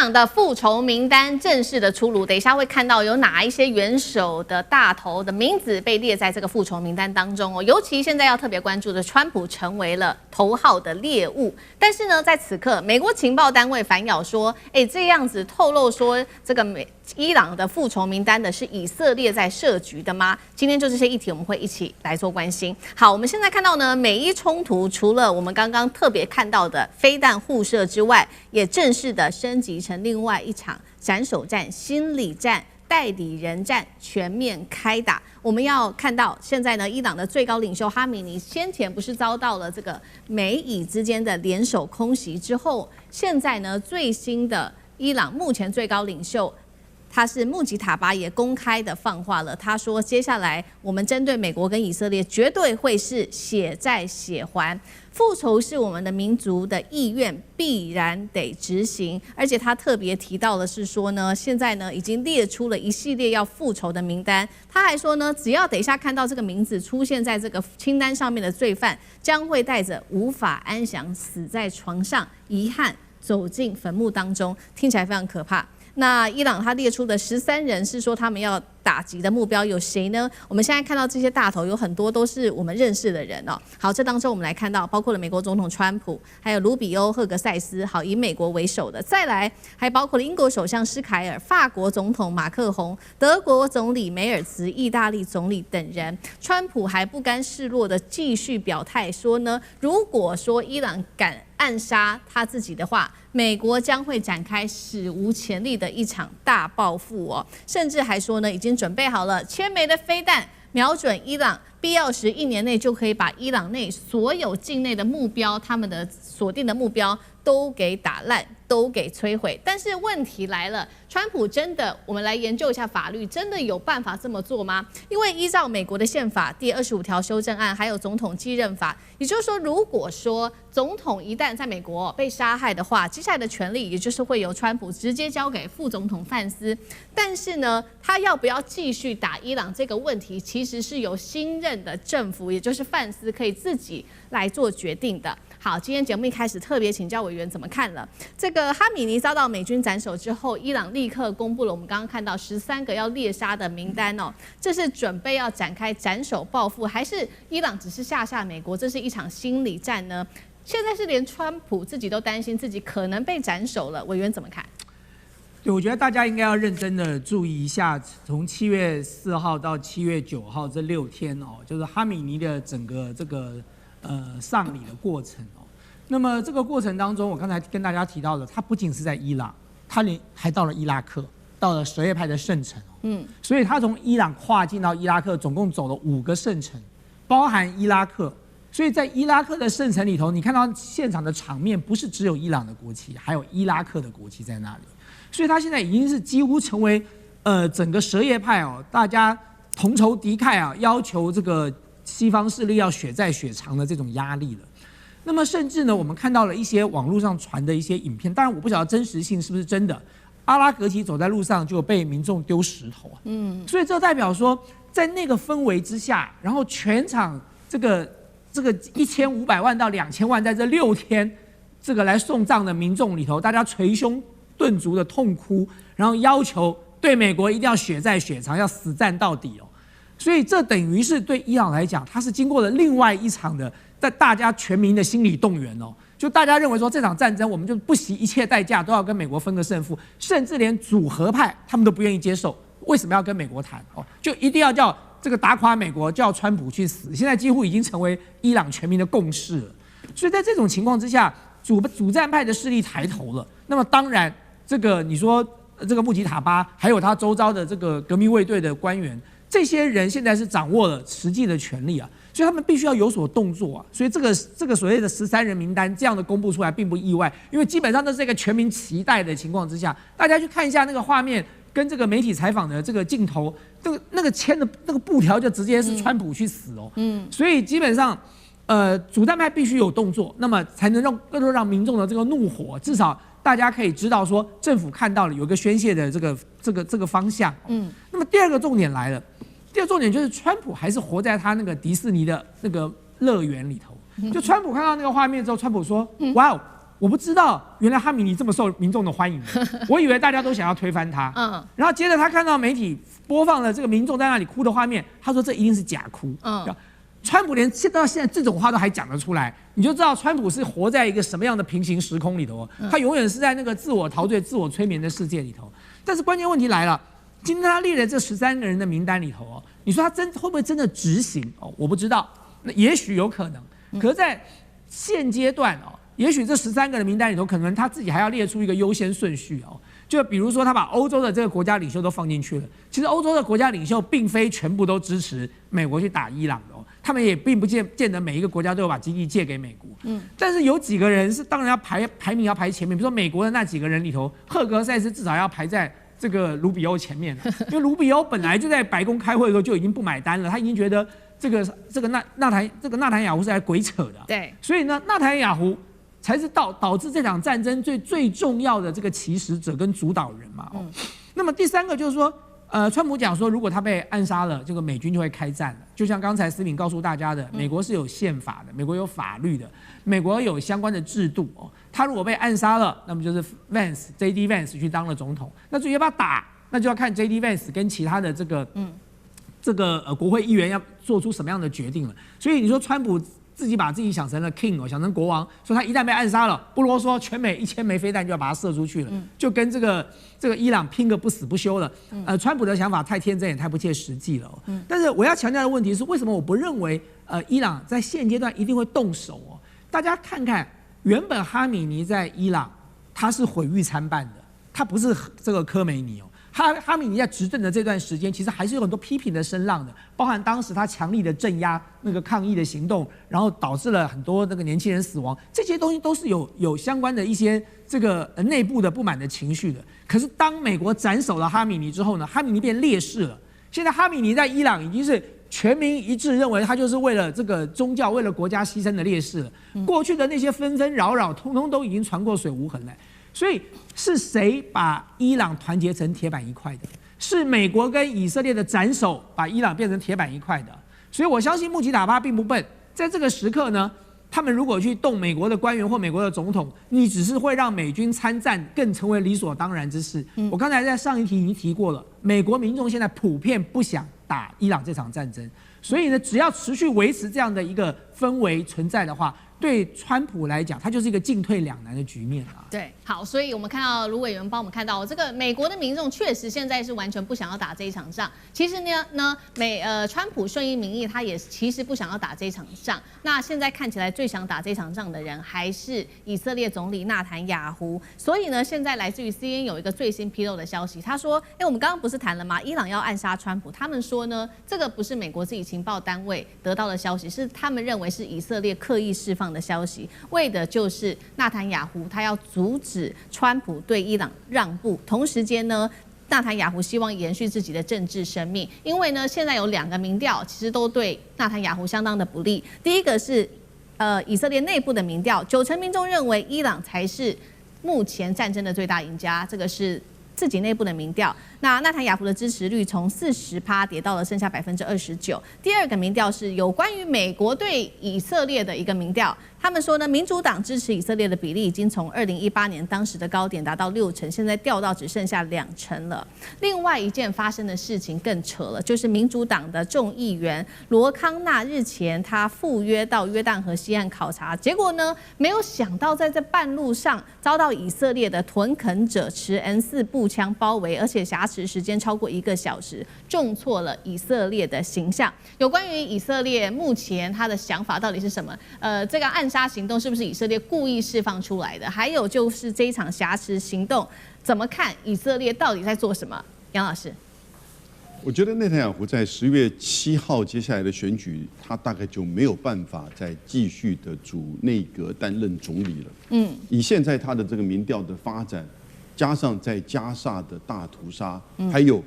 朗的復仇名單正式的出爐，等一下會看到有哪一些元首的大頭的名字被列在這個復仇名單當中哦。尤其現在要特別關注的，川普成為了頭號的獵物。但是呢，在此刻，美國情報單位反咬說，這樣子透露說這個伊朗的復仇名單的是以色列在設局的嗎？今天就這些議題，我們會一起來做關心。好，我們現在看到呢，美伊衝突除了我們剛剛特別看到的飛彈互射之外，也正式的升級成另外一場斩首戰、心理戰、代理人戰，全面開打。我們要看到現在呢，伊朗的最高領袖哈米尼先前不是遭到了這個美以之間的联手空襲之後，現在呢，最新的伊朗目前最高領袖，他是穆吉塔巴也公開的放話了，他說接下來我們針對美國跟以色列絕對會是血債血還，復仇是我們的民族的意願，必然得執行。而且他特別提到的是說呢，現在呢已經列出了一系列要復仇的名單，他還說呢，只要等一下看到這個名字出現在這個清單上面的罪犯，將會帶着無法安詳死在床上，遺憾走進墳墓當中，聽起來非常可怕。那伊朗他列出的13人是說他們要打擊的目標有誰呢？我們現在看到這些大頭有很多都是我們認識的人哦。好，這當中我們來看到包括了美國總統川普，還有盧比歐、赫格塞斯，好，以美國為首的，再來還包括了英國首相施凱爾、法國總統馬克宏、德國總理梅爾茨、意大利總理等人。川普還不甘示弱的繼續表態說呢，如果說伊朗敢暗殺他自己的話，美國將會展開史無前例的一場大報復哦，甚至還說呢，已經準備好了千枚的飛彈，瞄準伊朗，必要時1年內就可以把伊朗內所有境內的目標，他們的鎖定的目標都給打爛，都給摧毀。但是問題來了，川普真的，我們來研究一下法律，真的有辦法這麼做嗎？因為依照美國的憲法第25條修正案，還有總統繼任法，也就是說，如果說總統一旦在美國被殺害的話，接下來的權力也就是會由川普直接交給副總統范斯。但是呢，他要不要繼續打伊朗這個問題，其實是由新任的政府，也就是范斯可以自己來做決定的。好，今天節目一開始特別請教委員怎麼看了這個哈米尼遭到美軍斬首之後，伊朗立刻公布了我們剛剛看到13個要獵殺的名單哦，這是準備要展開斬首報復，還是伊朗只是嚇美國？這是一場心理戰呢？現在是連川普自己都擔心自己可能被斬首了，委員怎麼看？對，我覺得大家應該要認真的注意一下，從7月4號到7月9號這6天哦，就是哈米尼的整個這個喪禮的過程哦。那麼這個過程當中，我剛才跟大家提到的，他不僅是在伊朗，他還到了伊拉克，到了什葉派的聖城哦。所以他從伊朗跨境到伊拉克，總共走了5個聖城，包含伊拉克。所以在伊拉克的聖城裡頭，你看到現場的場面，不是只有伊朗的國旗，還有伊拉克的國旗在那裡。所以他現在已經是幾乎成為整個什葉派哦，大家同仇敵愾啊，要求這個西方勢力要血債血償的這種壓力了。那麼甚至呢，我們看到了一些網絡上傳的一些影片，當然我不曉得真實性是不是真的。阿拉格旗走在路上就被民眾丟石頭啊，所以這代表說，在那個氛圍之下，然後全場這個1500萬到2000萬在這6天這個來送葬的民眾裡頭，大家捶胸頓足的痛哭，然後要求對美國一定要血債血償，要死戰到底哦。所以這等於是對伊朗來講，它是經過了另外一場的在大家全民的心理動員哦。就大家認為說，這場戰爭我們就不惜一切代價都要跟美國分個勝負，甚至連主和派他們都不願意接受。為什麼要跟美國談哦？就一定要叫這個打垮美國，叫川普去死。現在幾乎已經成為伊朗全民的共識了。所以在這種情況之下，主戰派的勢力抬頭了。那麼當然，這個你說這個穆吉塔巴，還有他周遭的這個革命衛隊的官員，這些人現在是掌握了實際的權力啊，所以他們必須要有所動作啊。所以這個所謂的13人名單這樣的公布出來並不意外，因為基本上都是一個全民期待的情況之下，大家去看一下那個畫面跟這個媒體採訪的這個鏡頭，那個簽的那個布條就直接是川普去死哦。所以基本上主戰派必須有動作，那麼才能讓民眾的這個怒火至少大家可以知道說政府看到了有一個宣洩的這個方向。那麼第二個重點來了。第二個重點就是，川普還是活在他那個迪士尼的那個樂園裡頭。就川普看到那個畫面之後，川普說：“哇哦，我不知道原來哈米尼這麼受民眾的歡迎，我以為大家都想要推翻他。然後接着他看到媒體播放了這個民眾在那裡哭的畫面，他說這一定是假哭。川普連到現在這種話都還講得出來，你就知道川普是活在一個什麼樣的平行時空裡頭。他永遠是在那個自我陶醉、自我催眠的世界裡頭。但是關鍵問題來了，今天他列了這13個人的名單裡頭你說他會不會真的執行我不知道，那也許有可能。可是在現階段也許這13個人的名單裡頭，可能他自己還要列出一個優先順序就比如說他把歐洲的這個國家領袖都放進去了。其實歐洲的國家領袖並非全部都支持美國去打伊朗的他們也並不見得每一個國家都有把基地借給美國。但是有幾個人是當然要排名要排前面，比如說美國的那幾個人裡頭，赫格塞斯至少要排在這個盧比歐前面，因為盧比歐本來就在白宮開會的時候就已經不買單了，他已經覺得這個納坦雅胡是來鬼扯的。對，所以呢，納坦雅胡才是導致這場戰爭最重要的這個起始者跟主導人嘛。那麼第三個就是說，川普講說，如果他被暗殺了，這個美軍就會開戰了。就像剛才思敏告訴大家的，美國是有憲法的，美國有法律的，美國有相關的制度他如果被暗殺了，那麼就是 J.D. Vance 去當了總統。那至於要不要打，那就要看 J.D. Vance 跟其他的这個國會議員要做出什麼樣的決定了。所以你說川普自己把自己想成了 king 想成國王，說他一旦被暗殺了，不囉嗦，全美1000枚飛彈就要把它射出去了，就跟這個伊朗拼個不死不休了。川普的想法太天真也太不切實際了。但是我要強調的問題是，為什麼我不認為伊朗在現階段一定會動手大家看看，原本哈米尼在伊朗他是毀譽參半的，他不是這個科梅尼哈米尼在執政的這段時間，其實還是有很多批評的聲浪的，包含當時他強力的鎮壓那個抗議的行動，然後導致了很多那個年輕人死亡，這些東西都是有相關的一些這個內部的不滿的情緒的。可是當美國斬首了哈米尼之後呢，哈米尼變烈士了。現在哈米尼在伊朗已經是全民一致認為他就是為了這個宗教、為了國家犧牲的烈士了。過去的那些紛紛擾擾，通通都已經傳過水無痕了。所以是誰把伊朗團結成鐵板一塊的？是美國跟以色列的斬首把伊朗變成鐵板一塊的。所以我相信穆吉塔巴並不笨，在這個時刻呢，他們如果去動美國的官員或美國的總統，你只是會讓美軍參戰更成為理所當然之事。我剛才在上一題已經提過了，美國民眾現在普遍不想打伊朗這場戰爭，所以呢，只要持續維持這樣的一個氛圍存在的話，對川普來講，他就是一個進退兩難的局面啊。对，好，所以我们看到盧委員幫我們看到這個美國的民眾確實現在是完全不想要打這一場仗。其實呢，川普順應民意，他也其實不想要打這一場仗。那現在看起來最想打這場仗的人還是以色列總理納坦雅胡。所以呢，現在來自於 CNN 有一個最新披露的消息，他說：“我們剛剛不是談了嗎？伊朗要暗殺川普，他們說呢，這個不是美國自己情報單位得到的消息，是他們認為是以色列刻意釋放的消息，為的就是納坦雅胡他要阻止川普對伊朗讓步，同時間呢，納坦雅胡希望延續自己的政治生命，因為呢，現在有2個民調，其實都對納坦雅胡相當的不利。第一個是以色列內部的民調，90%民眾認為伊朗才是目前戰爭的最大贏家，這個是自己內部的民調。那納坦雅胡的支持率從40%跌到了剩下29%。第2個民調是有關於美國對以色列的一個民調。他們說呢，民主黨支持以色列的比例已經從2018年當時的高點達到60%，現在掉到只剩下2%了。另外一件發生的事情更扯了，就是民主黨的眾議員羅康納日前他赴約到約旦河西岸考察，結果呢，沒有想到在這半路上遭到以色列的屯墾者持 N4步槍包圍，而且挾持時間超過1個小時，重挫了以色列的形象。有關於以色列目前他的想法到底是什麼？這個暗殺行動是不是以色列故意釋放出來的？還有就是這一場挾持行動，怎麼看以色列到底在做什麼？楊老師，我覺得內塔尼亞胡在10月7號接下來的選舉，他大概就沒有辦法再繼續的組內閣擔任總理了。以現在他的這個民調的發展，加上在加薩的大屠殺，還有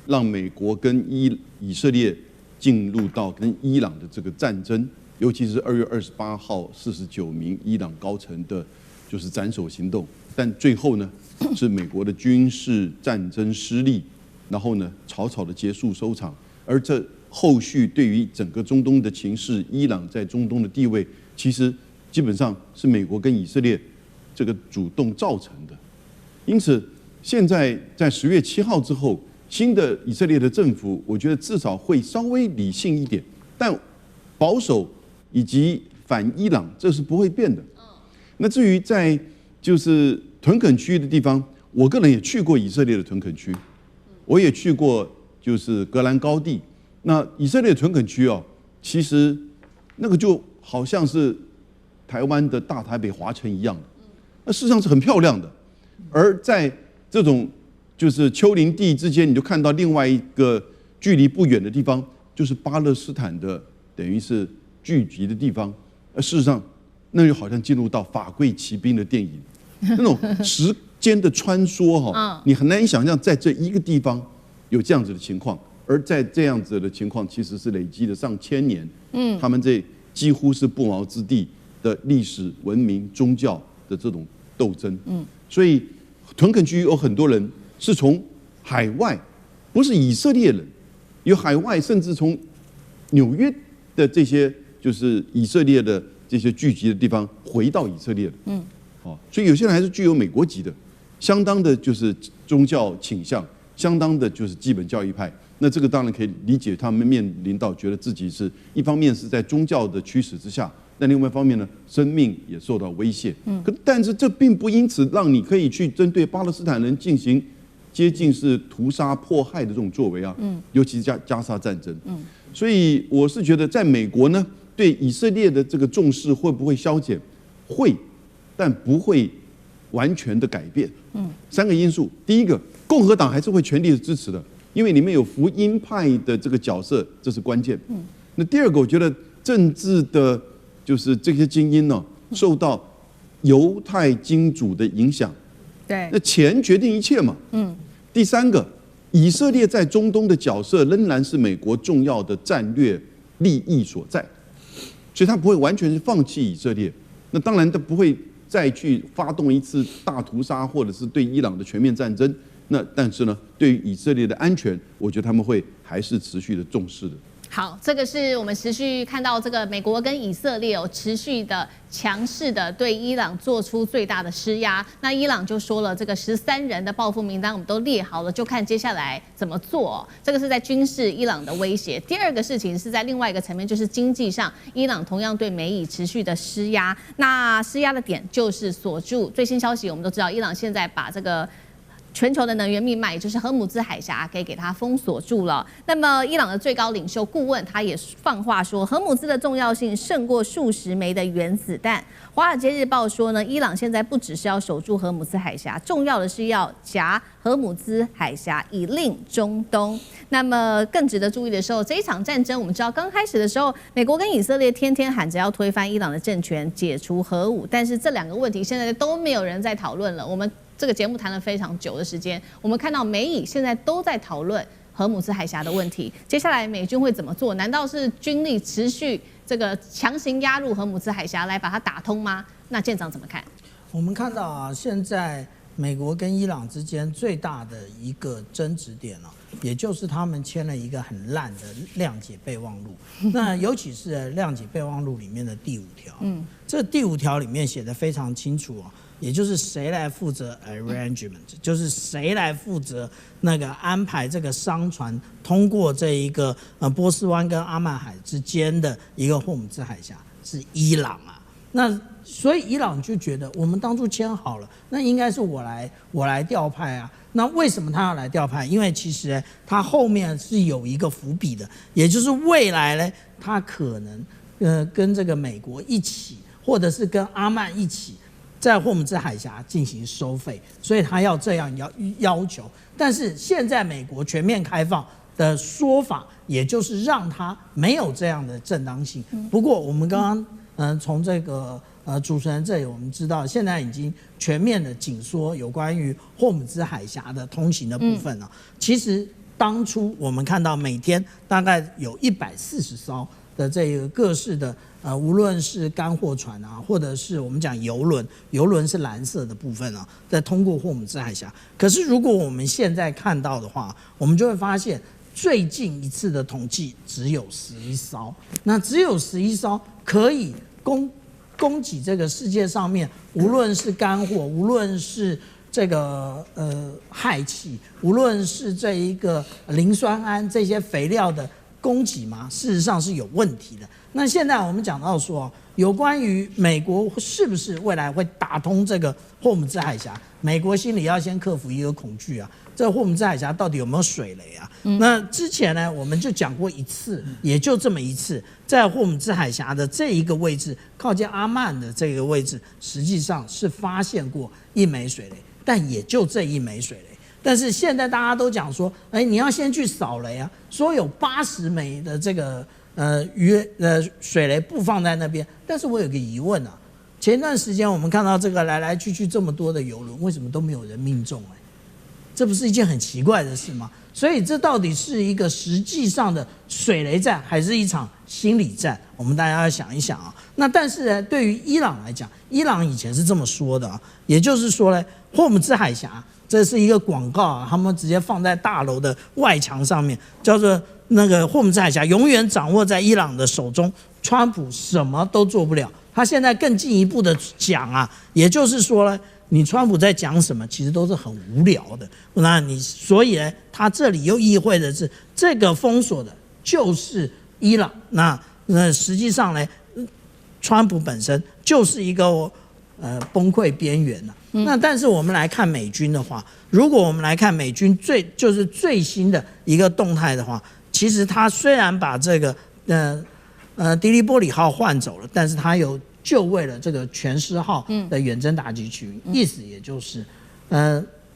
讓美國跟以色列進入到跟伊朗的這個戰爭。尤其是2月28號49名伊朗高層的，就是斬首行動，但最後呢，是美國的軍事戰爭失利，然後呢，草草的結束收場。而這後續對於整個中東的情勢，伊朗在中東的地位，其實基本上是美國跟以色列這個主動造成的。因此，現在在10月7號之後，新的以色列的政府，我覺得至少會稍微理性一點，但保守以及反伊朗這是不會變的。那至於在就是屯墾區的地方，我個人也去過以色列的屯墾區，我也去過就是戈蘭高地。那以色列的屯墾區哦，其實那個就好像是台灣的大台北華城一樣的，那事實上是很漂亮的。而在這種就是丘陵地之間，你就看到另外一個距離不遠的地方，就是巴勒斯坦的等於是聚集的地方。事實上，那就好像進入到法櫃奇兵的電影，那種時間的穿梭哈，你很難以想象在這一個地方有這樣子的情況。而在這樣子的情況，其實是累積了上千年，他們這幾乎是不毛之地的歷史、文明、宗教的這種鬥爭。所以屯墾區有很多人是從海外，不是以色列人，有海外甚至從紐約的這些就是以色列的這些聚集的地方回到以色列的。所以有些人還是具有美國籍的，相當的就是宗教傾向，相当的就是基本教義派。那這個當然可以理解，他們面臨到覺得自己是一方面是在宗教的驅使之下，但另外一方面呢，生命也受到威脅。但是這並不因此讓你可以去針对巴勒斯坦人進行接近是屠殺迫害的這種作為啊。尤其是加沙戰爭。所以我是覺得，在美國呢，對以色列的這個重視會不會消減？會。但不會完全的改變。3個因素，第一個，共和黨還是會全力的支持的，因為裡面有福音派的這個角色，這是關鍵。那第二個，我覺得政治的，就是這些精英呢，受到猶太金主的影響。對，那錢決定一切嘛。第三個，以色列在中東的角色仍然是美國重要的戰略利益所在，所以他不會完全是放棄以色列。那當然，他不會再去發動一次大屠殺，或者是對伊朗的全面戰爭。那但是呢，對於以色列的安全，我覺得他們會還是持續的重視的。好，这個是我們持續看到這個美國跟以色列持續的強勢的對伊朗做出最大的施壓。那伊朗就說了，這個13人的報復名單我們都列好了，就看接下來怎麼做。這個是在軍事伊朗的威脅。第二個事情是在另外一個層面，就是經濟上，伊朗同樣對美以持續的施壓。那施壓的點就是鎖住最新消息，我們都知道，伊朗現在把這個全球的能源命脈，也就是荷姆茲海峽，給它封鎖住了。那麼，伊朗的最高領袖顧問他也放話說，荷姆茲的重要性勝過數十枚的原子彈。華爾街日報說呢，伊朗現在不只是要守住荷姆茲海峽，重要的是要夾荷姆茲海峽以令中東。那麼，更值得注意的時候，這一場戰爭，我們知道剛開始的時候，美國跟以色列天天喊着要推翻伊朗的政權，解除核武，但是這兩個問題現在都沒有人在討論了。我們這個節目談了非常久的時間，我們看到美以現在都在討論荷姆茲海峽的問題。接下來美軍會怎麼做？難道是軍力持續這個強行壓入荷姆茲海峽來把它打通嗎？那艦長怎麼看？我們看到啊，現在美國跟伊朗之間最大的一個爭執點啊，也就是他們簽了一個很爛的諒解備忘錄。那尤其是諒解備忘錄裡面的第5條，這第5條裡面寫得非常清楚啊。也就是誰來負責 arrangement， 就是誰來負責那個安排這個商船通過這一個波斯灣跟阿曼海之間的一個霍姆茲海峽，是伊朗啊。那所以伊朗就覺得我們當初簽好了，那應該是我來調派啊。那為什麼他要來調派？因為其實他後面是有一個伏筆的，也就是未來呢，他可能跟這個美國一起，或者是跟阿曼一起，在霍姆茲海峽進行收費，所以他要這樣要求。但是現在美國全面開放的說法，也就是讓他沒有這樣的正當性。不過我們剛剛從這個主持人這裡我們知道，現在已經全面的緊縮有關於霍姆茲海峽的通行的部分了。其實當初我們看到每天大概有140艘的這個各式的無論是乾貨船啊，或者是我們講郵輪，郵輪是藍色的部分啊，在通過霍姆茲海峽。可是如果我們現在看到的話，我們就會發現最近一次的統計只有11艘，那只有11艘可以供給這個世界上面，無論是乾貨，無論是這個氦氣，無論是這一個磷酸銨這些肥料的供給嘛，事實上是有問題的。那現在我們講到說，有關於美國是不是未來會打通這個霍姆茲海峽，美國心裡要先克服一個恐懼啊，這霍姆茲海峽到底有沒有水雷啊？那之前呢，我們就講過一次，也就這麼一次，在霍姆茲海峽的這一個位置，靠近阿曼的這個位置，實際上是發現過一枚水雷，但也就這一枚水雷。但是現在大家都講說，你要先去掃雷啊，說有80枚的這個水雷布放在那邊。但是我有個疑問啊，前一段時間我們看到這個來來去去這麼多的郵輪，為什麼都沒有人命中？這不是一件很奇怪的事嗎？所以這到底是一個實際上的水雷戰，還是一場心理戰？我們大家要想一想啊。那但是呢，對於伊朗來講，伊朗以前是這麼說的啊，也就是說呢，霍姆茲海峽。這是一個廣告啊，他們直接放在大樓的外牆上面，叫做那個霍姆茲海峽永遠掌握在伊朗的手中，川普什麼都做不了。他現在更進一步的講啊，也就是說呢，你川普在講什麼，其實都是很無聊的。那你所以呢，他這裡又意味着是這個封鎖的就是伊朗。那實際上呢，川普本身就是一個崩潰邊緣了。那但是我們來看美軍的話，如果我們來看美軍最新的一個動態的話，其實他雖然把這個迪利波里號換走了，但是他有就位了這個全獅號的遠征打擊群，意思也就是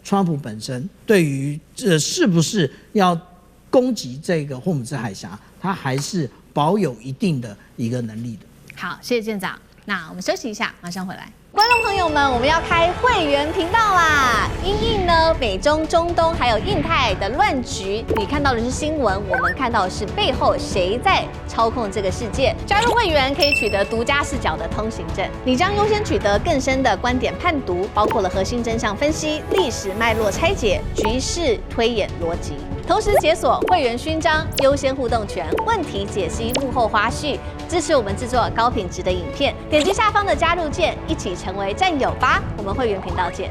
川普本身對於這是不是要攻擊這個霍姆茲海峽，他還是保有一定的一個能力的。好，謝謝艦長。那我們休息一下，馬上回來。觀眾朋友們，我們要開會員頻道啦！因應呢美中、中東還有印太的亂局，你看到的是新聞，我們看到的是背後誰在操控這個世界。加入會員可以取得獨家視角的通行證，你將優先取得更深的觀點判讀，包括了核心真相分析、歷史脈絡拆解、局勢推演邏輯。同時解鎖會員勳章、優先互動權、問題解析、幕後花絮，支持我們制作高品質的影片。點擊下方的加入鍵，一起成為戰友吧！我們會員頻道見。